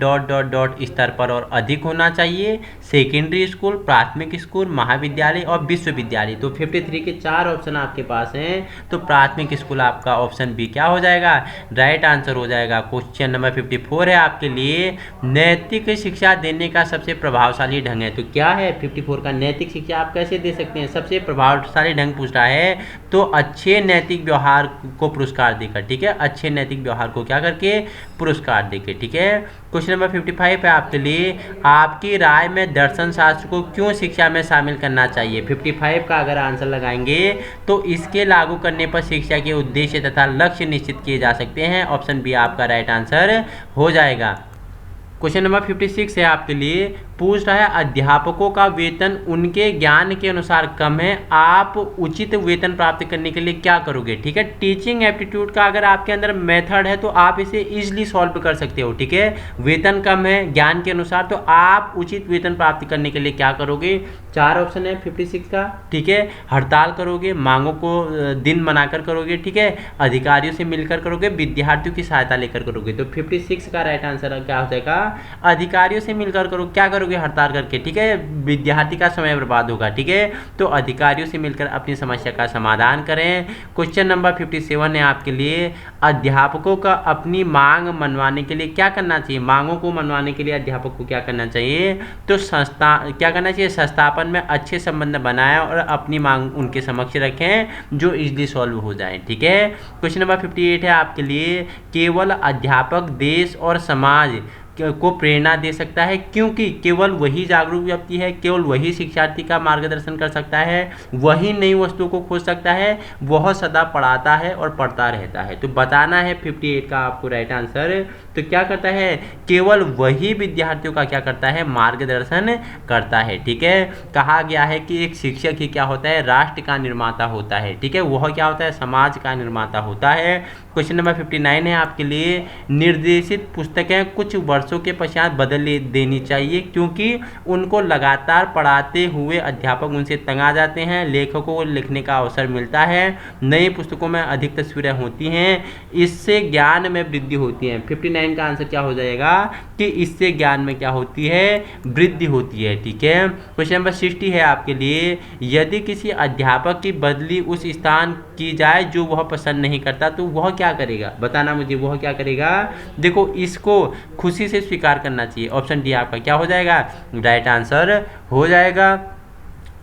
स्तर पर और अधिक होना चाहिए, सेकेंडरी स्कूल, प्राथमिक स्कूल, महाविद्यालय और विश्वविद्यालय। तो 53 के 4 ऑप्शन आपके पास हैं, तो प्राथमिक स्कूल आपका ऑप्शन बी क्या हो जाएगा, राइट आंसर हो जाएगा। क्वेश्चन नंबर 54 है आपके लिए, नैतिक शिक्षा देने का सबसे प्रभावशाली ढंग है, तो क्या है 54 का, नैतिक शिक्षा आप कैसे दे सकते हैं, सबसे प्रभावशाली ढंग पूछ रहा है, तो अच्छे नैतिक व्यवहार को पुरस्कार देकर। ठीक है। अच्छे नैतिक व्यवहार को क्या करके पुरस्कार देखें। ठीक है, क्वेश्चन नंबर 55 है आपके लिए, आपकी राय में दर्शन शास्त्र को क्यों शिक्षा में शामिल करना चाहिए। 55 का अगर आंसर लगाएंगे तो इसके लागू करने पर शिक्षा के उद्देश्य तथा लक्ष्य निश्चित किए जा सकते हैं। ऑप्शन बी आपका राइट आंसर हो जाएगा। क्वेश्चन नंबर 56 है आपके लिए, पूछ रहा है अध्यापकों का वेतन उनके ज्ञान के अनुसार कम है, आप उचित वेतन प्राप्त करने के लिए क्या करोगे। ठीक है, टीचिंग एप्टीट्यूड का अगर आपके अंदर मेथड है तो आप इसे इजीली सॉल्व कर सकते हो। ठीक है, वेतन कम है ज्ञान के अनुसार, तो आप उचित वेतन प्राप्त करने के लिए क्या करोगे। 4 ऑप्शन है 56 का। ठीक है, हड़ताल करोगे, मांगों को दिन बनाकर करोगे, ठीक है, अधिकारियों से मिलकर करोगे, विद्यार्थियों की सहायता लेकर करोगे। तो 56 का राइट आंसर क्या हो जाएगा, अधिकारियों से मिलकर करो। क्या करोगे, हड़ताल करके। ठीक है, विद्यार्थी का समय बर्बाद होगा। ठीक है, तो अधिकारियों से मिलकर अपनी समस्या का समाधान करें। क्वेश्चन नंबर 57 है आपके लिए, अध्यापकों का अपनी मांग मनवाने के लिए क्या करना चाहिए। मांगों को मनवाने के लिए अध्यापक को क्या करना चाहिए, तो संस्था क्या करना चाहिए, संस्थापन में अच्छे संबंध बनाएं और अपनी मांग उनके समक्ष रखें जो इजीली सॉल्व हो जाए। ठीक है, क्वेश्चन नंबर 58 है आपके लिए, केवल अध्यापक देश और समाज को प्रेरणा दे सकता है, क्योंकि केवल वही जागरूक व्यक्ति है, केवल वही शिक्षार्थी का मार्गदर्शन कर सकता है, वही नई वस्तुओं को खोज सकता है, वह सदा पढ़ाता है और पढ़ता रहता है। तो बताना है 58 का आपको राइट आंसर। तो क्या करता है, केवल वही विद्यार्थियों का क्या करता है, मार्गदर्शन करता है। ठीक है, कहा गया है कि एक शिक्षक ही क्या होता है, राष्ट्र का निर्माता होता है। ठीक है, वह क्या होता है, समाज का निर्माता होता है। क्वेश्चन नंबर 59 है आपके लिए, निर्देशित पुस्तकें कुछ वर्षों के पश्चात बदल देनी चाहिए, क्योंकि उनको लगातार पढ़ाते हुए अध्यापक उनसे तंग आ जाते हैं, लेखकों को लिखने का अवसर मिलता है, नई पुस्तकों में अधिक तस्वीरें होती हैं, इससे ज्ञान में वृद्धि होती है। 59 का आंसर क्या हो जाएगा कि इससे ज्ञान में क्या होती है, वृद्धि होती है। ठीक है, क्वेश्चन नंबर 60 है आपके लिए, यदि किसी अध्यापक की बदली उस स्थान की जाए जो वह पसंद नहीं करता तो वह क्या करेगा। बताना मुझे, वह क्या करेगा। देखो, इसको खुशी से स्वीकार करना चाहिए। ऑप्शन डी आपका क्या हो जाएगा, राइट आंसर हो जाएगा।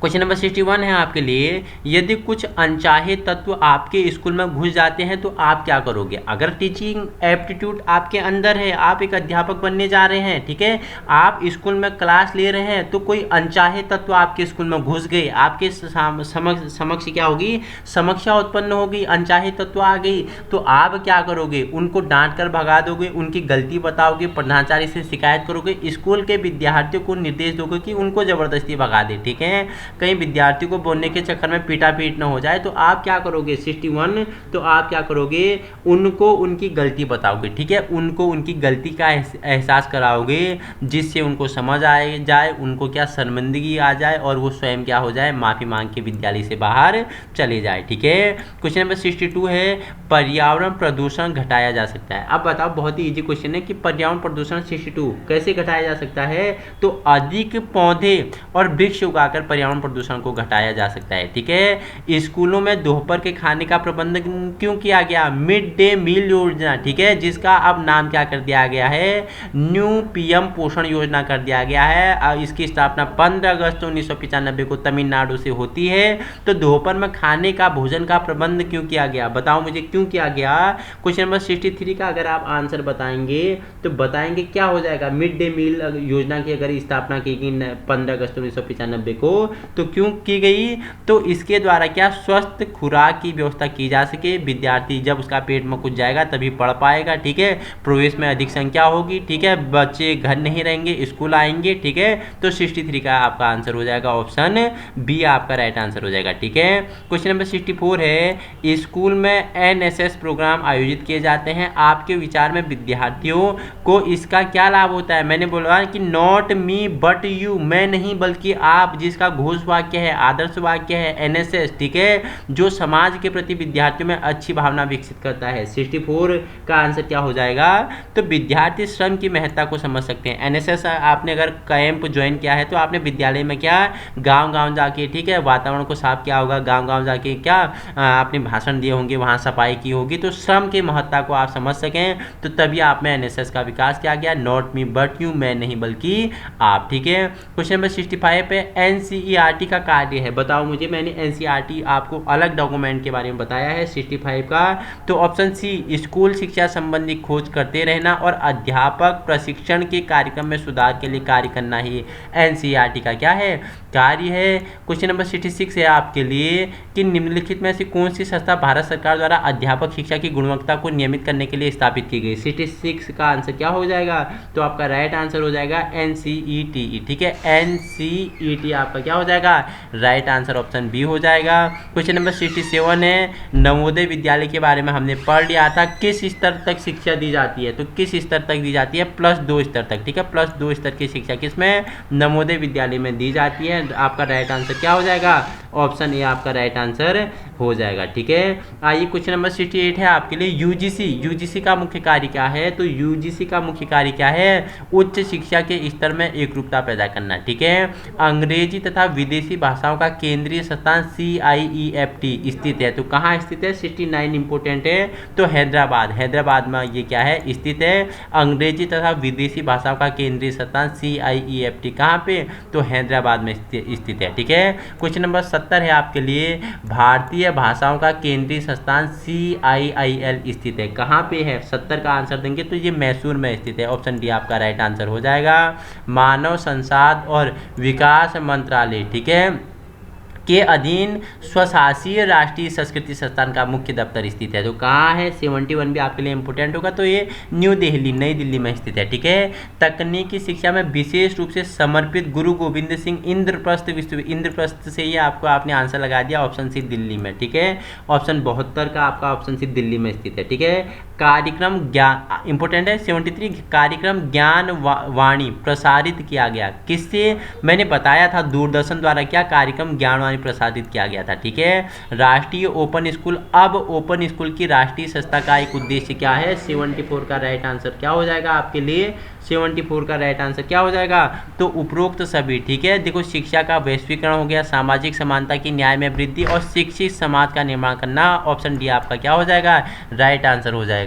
क्वेश्चन नंबर 61 है आपके लिए, यदि कुछ अनचाहे तत्व आपके स्कूल में घुस जाते हैं तो आप क्या करोगे। अगर टीचिंग एप्टीट्यूड आपके अंदर है, आप एक अध्यापक बनने जा रहे हैं, ठीक है, आप स्कूल में क्लास ले रहे हैं, तो कोई अनचाहे तत्व आपके स्कूल में घुस गए, आपके समक्ष क्या होगी, समस्या उत्पन्न होगी, अनचाहे तत्व आ गई, तो आप क्या करोगे, उनको डांट कर भगा दोगे, उनकी गलती बताओगे, प्रधानाचार्य से शिकायत करोगे, स्कूल के विद्यार्थियों को निर्देश दोगे कि उनको जबरदस्ती भगा दे। ठीक है, कहीं विद्यार्थियों को बोलने के चक्कर में पीटा पीट ना हो जाए, तो आप क्या करोगे 61, तो आप क्या करोगे, उनको उनकी गलती बताओगे। ठीक है, उनको उनकी गलती का एहसास कराओगे, जिससे उनको समझ आ जाए, उनको क्या शर्मिंदगी आ जाए और वो स्वयं क्या हो जाए, माफ़ी मांग के विद्यालय से बाहर चले जाए। ठीक है, क्वेश्चन नंबर 62 है, पर्यावरण प्रदूषण घटाया जा सकता है। अब बताओ, बहुत ही इजी क्वेश्चन है कि पर्यावरण प्रदूषण 62 कैसे घटाया जा सकता है, तो अधिक पौधे और वृक्ष उगाकर पर्यावरण प्रदूषण को घटाया जा सकता है। ठीक है, स्कूलों में दोपहर के खाने का प्रबंध क्यों किया गया, मिड डे मील योजना, ठीक है, जिसका अब नाम क्या कर दिया गया है, न्यू पीएम पोषण योजना कर दिया गया है। इसकी स्थापना 15 अगस्त 1995 को तमिलनाडु से होती है। तो दोपहर में खाने का, भोजन का प्रबंध क्यों किया गया, बताओ मुझे क्यों किया गया। क्वेश्चन नंबर 63 का अगर आप आंसर बताएंगे तो बताएंगे क्या हो जाएगा, मिड डे मील योजना की अगर स्थापना की गई 15 अगस्त 1995 को, तो क्यों की गई, तो इसके द्वारा क्या, स्वस्थ खुराक की व्यवस्था की जा सके, विद्यार्थी जब उसका पेट में कुछ जाएगा तभी पढ़ पाएगा। ठीक है, प्रवेश में अधिक संख्या होगी। ठीक है, बच्चे घर नहीं रहेंगे, स्कूल आएंगे। ठीक है, तो 63 का आपका आंसर हो जाएगा ऑप्शन बी आपका राइट आंसर हो जाएगा। ठीक है, क्वेश्चन नंबर 64 है, स्कूल में एनएसएस प्रोग्राम आयोजित किए जाते हैं, आपके विचार में विद्यार्थियों को इसका क्या लाभ होता है। मैंने बोला कि नॉट मी बट यू, मैं नहीं बल्कि आप, जिसका घोष वाक्य है, आदर्श वाक्य है एनएसएस। ठीक है, जो समाज के प्रति विद्यार्थियों में अच्छी भावना विकसित करता है। 64 का आंसर क्या हो जाएगा, तो विद्यार्थी श्रम की महत्ता को समझ सकते हैं। एनएसएस आपने अगर कैंप ज्वाइन किया है तो आपने विद्यालय में क्या, गांव गांव जाके, ठीक है, वातावरण को साफ किया होगा, गांव गांव जाके क्या आपने भाषण दिए होंगे, वहां सफाई की होगी, तो श्रम की महत्ता को आप समझ सकें, तो तभी आप में एनएसएस का विकास किया गया। नॉट मी बट यू, मैं नहीं बल्कि आप। ठीक है, क्वेश्चन नंबर 65 पे एनसीईआरटी एनसीईआरटी का कार्य है, बताओ मुझे। मैंने एनसीईआरटी आपको अलग डॉक्यूमेंट के बारे में बताया है 65 का। तो ऑप्शन सी, स्कूल शिक्षा संबंधी खोज करते रहना और अध्यापक प्रशिक्षण के कार्यक्रम में सुधार के लिए कार्य करना ही एनसीईआरटी का क्या है, कार्य है। क्वेश्चन नंबर 66 है आपके लिए कि निम्नलिखित में से कौन सी संस्था भारत सरकार द्वारा अध्यापक शिक्षा की गुणवत्ता को नियमित करने के लिए स्थापित की गई। 66 का आंसर क्या हो जाएगा, तो आपका राइट आंसर हो जाएगा एनसीईटी। ठीक है, एनसीईटी आपका क्या हो जाएगा, राइट आंसर ऑप्शन बी हो जाएगा। क्वेश्चन नंबर 67 है, नवोदय विद्यालय के बारे में हमने पढ़ लिया था, किस स्तर तक शिक्षा दी जाती है, तो किस स्तर तक दी जाती है, +2 स्तर तक। ठीक है, +2 स्तर की शिक्षा किसमें, नवोदय विद्यालय में दी जाती है। आपका राइट आंसर क्या हो जाएगा, ऑप्शन ए आपका राइट आंसर हो जाएगा। ठीक है, आइए क्वेश्चन नंबर 68 है आपके लिए, यूजीसी का मुख्य कार्य क्या है, तो यूजीसी का मुख्य कार्य क्या है, उच्च शिक्षा के स्तर में एकरूपता पैदा करना। ठीक है, अंग्रेजी तथा विदेशी भाषाओं का केंद्रीय संस्थान CIEFT स्थित है, तो कहाँ स्थित है, 69 इंपोर्टेंट है, तो हैदराबाद में ये क्या है, स्थित है। अंग्रेजी तथा विदेशी भाषाओं का केंद्रीय संस्थान CIEFT कहाँ पे, तो हैदराबाद में स्थित है। ठीक है, क्वेश्चन नंबर 70 है आपके लिए, भारतीय भाषाओं का केंद्रीय संस्थान CIIL स्थित है, कहाँ पे है, 70 का आंसर देंगे तो ये मैसूर में स्थित है। ऑप्शन डी आपका राइट आंसर हो जाएगा। मानव संसाधन और विकास मंत्रालय, ठीक है, के अधीन स्वशासीय राष्ट्रीय संस्कृति संस्थान का मुख्य दफ्तर स्थित है, तो कहाँ है, 71 भी आपके लिए इंपोर्टेंट होगा, तो ये नई दिल्ली में स्थित है। ठीक है, तकनीकी शिक्षा में विशेष रूप से समर्पित गुरु गोविंद सिंह इंद्रप्रस्थ से ये आपने आंसर लगा दिया, ऑप्शन सी दिल्ली में। ठीक है, ऑप्शन 72 का आपका ऑप्शन सी दिल्ली में स्थित है। ठीक है, कार्यक्रम ज्ञान इंपोर्टेंट है, 73 कार्यक्रम ज्ञान वाणी प्रसारित किया गया किससे, मैंने बताया था दूरदर्शन द्वारा क्या कार्यक्रम ज्ञान वाणी प्रसारित किया गया था। ठीक है, राष्ट्रीय ओपन स्कूल, अब ओपन स्कूल की राष्ट्रीय संस्था का एक उद्देश्य क्या है, 74 का राइट आंसर क्या हो जाएगा आपके लिए, 74 का राइट आंसर क्या हो जाएगा, तो उपरोक्त सभी। ठीक है, देखो शिक्षा का वैश्वीकरण हो गया, सामाजिक समानता की न्याय में वृद्धि और शिक्षित समाज का निर्माण करना, ऑप्शन डी आपका क्या हो जाएगा, राइट आंसर हो जाएगा।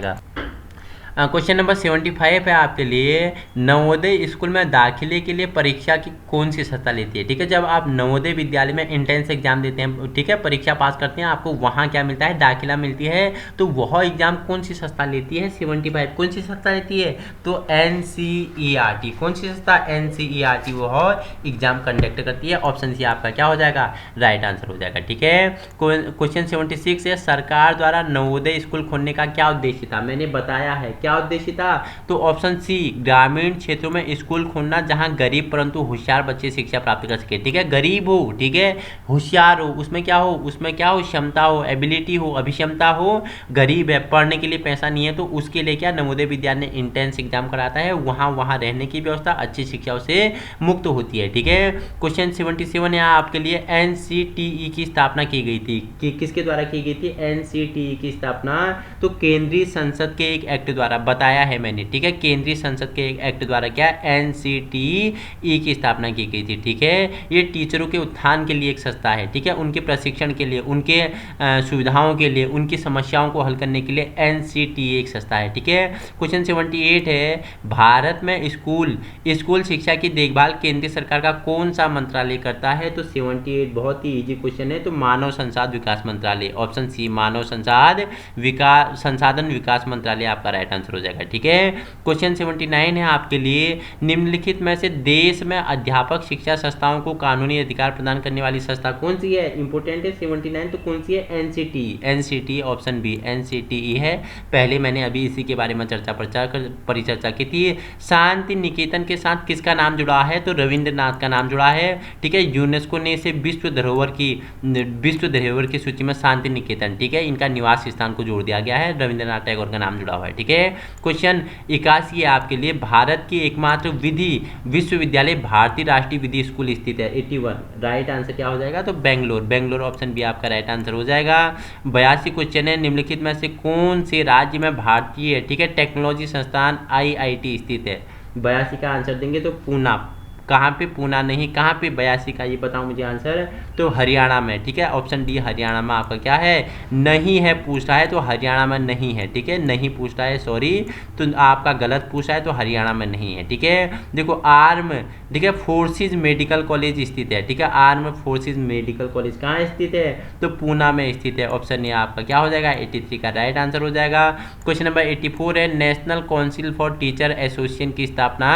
क्वेश्चन नंबर 75 है आपके लिए, नवोदय स्कूल में दाखिले के लिए परीक्षा की कौन सी संस्था लेती है। ठीक है, जब आप नवोदय विद्यालय में एंट्रेंस एग्जाम देते हैं, ठीक है, परीक्षा पास करते हैं, आपको वहाँ क्या मिलता है, दाखिला मिलती है, तो वह एग्जाम कौन सी संस्था लेती है, 75 कौन सी संस्था लेती है, तो NCERT, कौन सी संस्था, NCERT वह एग्जाम कंडक्ट करती है। ऑप्शन सी आपका क्या हो जाएगा, राइट आंसर हो जाएगा। ठीक है, क्वेश्चन 76 है, सरकार द्वारा नवोदय स्कूल खोलने का क्या उद्देश्य था, मैंने बताया है क्या उद्देश्य था, तो ऑप्शन सी ग्रामीण क्षेत्रों में स्कूल खोलना जहां गरीब परंतु होशियार बच्चे शिक्षा प्राप्त कर सके। ठीक है, गरीब हो, ठीक है, होशियार हो, उसमें क्या हो, क्षमता हो, एबिलिटी हो, अभिक्षमता हो, गरीब है, पढ़ने के लिए पैसा नहीं है, तो उसके लिए क्या नवोदय विद्यालय एंट्रेंस एग्जाम कराता है, वहाँ रहने की व्यवस्था, अच्छी शिक्षा से मुक्त होती है। ठीक है, क्वेश्चन 77 यहाँ आपके लिए, NCTE की स्थापना की गई थी, कि किसके द्वारा की गई थी, NCTE की स्थापना, तो केंद्रीय संसद के एक एक्ट द्वारा, बताया है मैंने। ठीक है, केंद्रीय संसद के एक एक्ट द्वारा क्या NCTE की स्थापना की गई थी। ठीक है, ये टीचरों के उत्थान के लिए एक संस्था है। ठीक है, उनके प्रशिक्षण के लिए, उनके सुविधाओं के लिए, उनकी समस्याओं को हल करने के लिए NCTE एक संस्था है। ठीक है, क्वेश्चन 78 है, भारत में स्कूल शिक्षा की देखभाल केंद्रीय सरकार का कौन सा मंत्रालय करता है, तो 78 बहुत ही इजी क्वेश्चन है, तो मानव संसाधन विकास मंत्रालय, ऑप्शन सी मानव संसाधन विकास मंत्रालय आपका राइट आंसर हो जाएगा। ठीक है, क्वेश्चन 79 है आपके लिए, निम्नलिखित में से देश में अध्यापक शिक्षा संस्थाओं को कानूनी अधिकार प्रदान करने वाली संस्था कौन सी है, इंपोर्टेंट है 79, तो कौन सी है, NCTE, ऑप्शन बी NCTE है। पहले मैंने अभी इसी के बारे में परिचर्चा की थी। शांति निकेतन के साथ किसका नाम जुड़ा है, तो रविंद्रनाथ का नाम जुड़ा है। ठीक है, यूनेस्को ने इसे विश्व धरोहर की सूची में शांति निकेतन, ठीक है, इनका निवास स्थान को जोड़ दिया गया है, रविंद्रनाथ टैगोर का नाम जुड़ा हुआ है। ठीक है, क्वेश्चन 81 है आपके लिए, भारत की एकमात्र विधि विश्वविद्यालय भारतीय राष्ट्रीय विधि स्कूल स्थित है, 81, राइट आंसर क्या हो जाएगा, तो बेंगलोर, ऑप्शन बी आपका राइट आंसर हो जाएगा। 82 क्वेश्चन है, निम्नलिखित में से कौन से राज्य में भारतीय, ठीक है, टेक्नोलॉजी संस्थान IIT स्थित है, 82 का आंसर देंगे तो कहाँ पे पूना नहीं, कहाँ पे 82 का, ये बताओ मुझे आंसर। तो हरियाणा में, ठीक है, ऑप्शन डी हरियाणा में आपका क्या है, नहीं है पूछ रहा है, तो हरियाणा में नहीं है, ठीक है, नहीं पूछ रहा है, सॉरी, तो आपका गलत पूछ रहा है, तो हरियाणा में नहीं है, ठीक है। देखो आर्म, ठीक है, फोर्सेज मेडिकल कॉलेज स्थित है, ठीक है, आर्म फोर्सेज मेडिकल कॉलेज कहाँ स्थित है, तो पूना में स्थित है। ऑप्शन ए आपका क्या हो जाएगा, 83 का राइट आंसर हो जाएगा। क्वेश्चन नंबर 84 है, national council for teacher association की स्थापना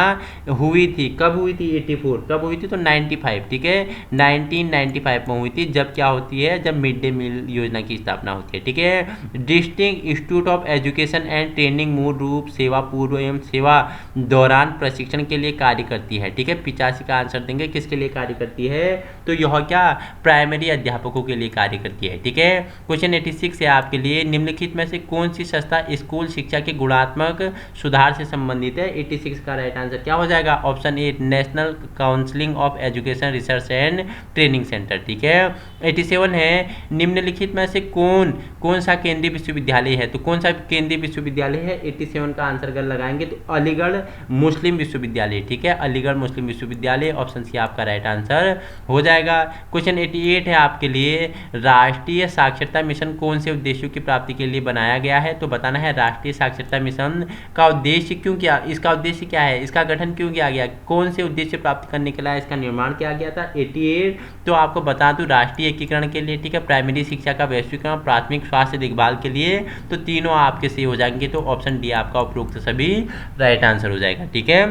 हुई थी, कब हुई थी, 84 कब हुई थी, तो 95, ठीक है, 1995 में हुई थी। जब क्या होती है, जब मिड डे मील योजना की स्थापना होती है, ठीक है। District institute of education and training मूल रूप सेवा पूर्व एवं सेवा दौरान प्रशिक्षण के लिए कार्य करती है, ठीक है, 85 का आंसर देंगे, किसके लिए कार्य करती है, तो यह क्या प्राइमरी अध्यापकों के लिए कार्य करती है, ठीक है। क्वेश्चन 86 है आपके लिए, निम्नलिखित में से कौन सी संस्था स्कूल शिक्षा के गुणात्मक सुधार से संबंधित है, 86 का राइट आंसर क्या हो जाएगा, option A national counselling of education research and training centre, ठीक है। 87 है, निम्नलिखित में से कौन सा केंद्रीय विश्वविद्यालय है, तो कौन सा केंद्रीय विश्वविद्यालय है, 87 का आंसर अगर लगाएंगे तो अलीगढ़ मुस्लिम विश्वविद्यालय, ठीक है, अलीगढ़ मुस्लिम विश्वविद्यालय, ऑप्शन सी आपका राइट आंसर हो जाएगा। क्वेश्चन 88 है आपके लिए, राष्ट्रीय साक्षरता मिशन कौन से उद्देश्यों की प्राप्ति के लिए बनाया गया है, तो बताना है राष्ट्रीय साक्षरता मिशन का उद्देश्य क्यों किया, इसका उद्देश्य क्या है, इसका गठन क्यों किया गया, कौन से उद्देश्य प्राप्त करने के लिए इसका निर्माण किया गया था, 88। तो आपको बता दूं राष्ट्रीय एकीकरण के लिए, ठीक है, प्राइमरी शिक्षा का वैश्वीकरण, प्राथमिक स्वास्थ्य देखभाल के लिए, तो तीनों आपके सही हो जाएंगे, तो ऑप्शन डी आपका उपरोक्त सभी राइट आंसर हो जाएगा, ठीक है।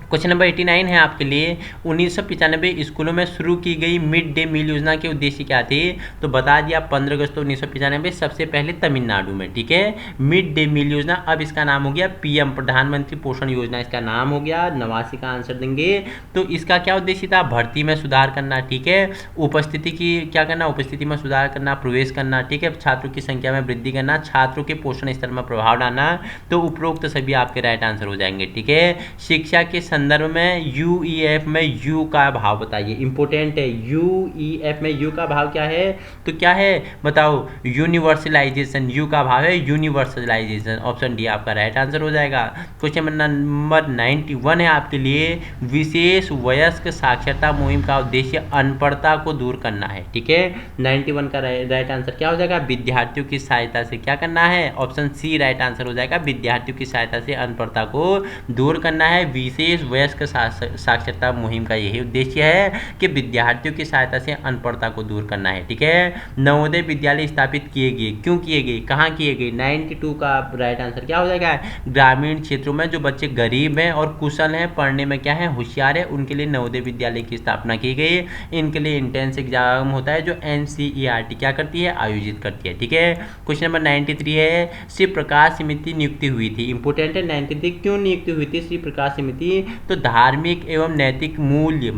क्वेश्चन नंबर 89 है आपके लिए, 1995 स्कूलों में शुरू की गई मिड डे मील योजना के उद्देश्य क्या थे, तो बता दिया 15 अगस्त 1995 सबसे पहले तमिलनाडु में, ठीक है, मिड डे मील योजना, अब इसका नाम हो गया पीएम प्रधानमंत्री पोषण योजना, इसका नाम हो गया, 89 का आंसर देंगे। तो इसका क्या उद्देश्य था, भर्ती में सुधार करना, ठीक है, उपस्थिति की क्या करना, उपस्थिति में सुधार करना, प्रवेश करना, ठीक है, छात्रों की संख्या में वृद्धि करना, छात्रों के पोषण स्तर में प्रभाव डालना, तो उपरोक्त सभी आपके राइट आंसर हो जाएंगे, ठीक है। शिक्षा के संदर्भ में यूईएफ में यू का भाव बताइए, इंपोर्टेंट है, यूईएफ में यू का भाव क्या है, तो क्या है बताओ, यूनिवर्सलाइजेशन, यू का भाव है यूनिवर्सलाइजेशन, ऑप्शन डी आपका राइट आंसर हो जाएगा। क्वेश्चन नंबर 91 है आपके लिए, विशेष वयस्क साक्षरता मुहिम का उद्देश्य अनपढ़ता को दूर करना है, ठीक है, 91 का राइट आंसर क्या हो जाएगा, विद्यार्थियों की सहायता से क्या करना है, ऑप्शन सी राइट आंसर हो जाएगा, विद्यार्थियों की सहायता से अनपढ़ता को दूर करना है। विशेष वयस्क साक्षरता मुहिम का यही उद्देश्य है कि विद्यार्थियों की सहायता से अनपढ़ता को दूर करना है, ठीक है। नवोदय विद्यालय स्थापित किए गए, क्यों किए गए, कहाँ किए गए, 92 का राइट आंसर क्या हो जाएगा, ग्रामीण क्षेत्रों में जो बच्चे गरीब हैं और कुशल हैं, पढ़ने में क्या है होशियार है, उनके लिए नवोदय विद्यालय की स्थापना की गई। इनके लिए इंटेंस एग्जाम होता है जो एनसीईआरटी क्या करती है, आयोजित करती है, ठीक है। क्वेश्चन नंबर 93 है, श्री प्रकाश समिति नियुक्ति हुई थी, इंपोर्टेंट है, 93 क्यों नियुक्ति हुई थी श्री प्रकाश समिति, तो धार्मिक एवं नैतिक मूल्य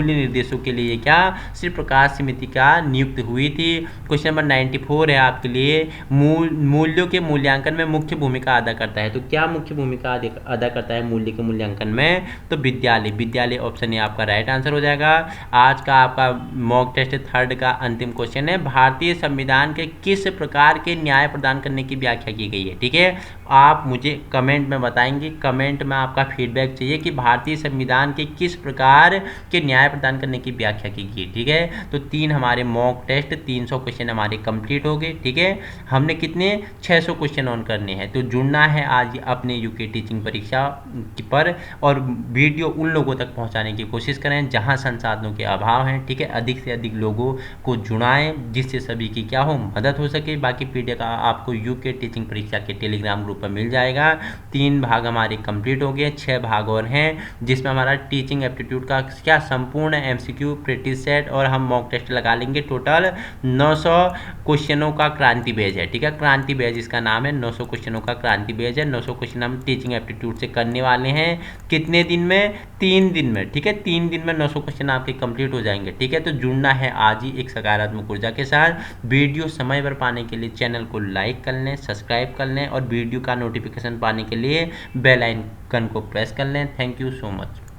निर्देशों के लिए क्या श्री प्रकाश समिति का नियुक्त हुई थी। क्वेश्चन नंबर 94 है आपके लिए, मूल्यों के मूल्यांकन में मुख्य भूमिका अदा करता है, तो क्या मुख्य भूमिका अदा करता है मूल्य के मूल्यांकन में, तो विद्यालय, ऑप्शन ए आपका राइट आंसर हो जाएगा। आज का आपका मॉक टेस्ट थर्ड का अंतिम क्वेश्चन है, भारतीय संविधान के किस प्रकार के न्याय प्रदान करने की व्याख्या की गई है, ठीक है, आप मुझे कमेंट में बताएंगे, कमेंट में आपका फीडबैक चाहिए कि भारतीय संविधान के किस प्रकार के न्याय प्रदान करने की व्याख्या की गई, ठीक है। तो 3 हमारे मॉक टेस्ट 300 क्वेश्चन हमारे कंप्लीट हो गए, ठीक है। हमने कितने 600 क्वेश्चन ऑन करने हैं, तो जुड़ना है आज अपने यूके टीचिंग परीक्षा पर, और वीडियो उन लोगों तक पहुंचाने की कोशिश करें जहां संसाधनों के अभाव हैं, ठीक है, अधिक से अधिक लोगों को जुड़ाएं जिससे सभी की क्या हो मदद हो सके। बाकी पीडीएफ आपको यूके टीचिंग परीक्षा के टेलीग्राम ग्रुप पर मिल जाएगा। 3 भाग हमारे कंप्लीट हो गए, 6 भाग और हैं जिसमें हमारा टीचिंग एप्टीट्यूड का क्या संपूर्ण एमसीक्यू प्रैक्टिस सेट और हम मॉक टेस्ट लगा लेंगे। टोटल 900 क्वेश्चनों का क्रांति बैच है, ठीक है, क्रांति बैच इसका नाम है, 900 क्वेश्चनों का क्रांति बैच है। 900 क्वेश्चन हम टीचिंग एप्टीट्यूड से करने वाले हैं, कितने दिन में, 3 दिन में, ठीक है, 3 दिन में 900 क्वेश्चन आपके कंप्लीट हो जाएंगे, ठीक है। तो जुड़ना है आज ही एक सकारात्मक ऊर्जा के साथ। वीडियो समय पर पाने के लिए चैनल को लाइक कर लें, सब्सक्राइब कर लें और वीडियो का नोटिफिकेशन पाने के लिए बेल आइकन को प्रेस कर लें। Thank you so much.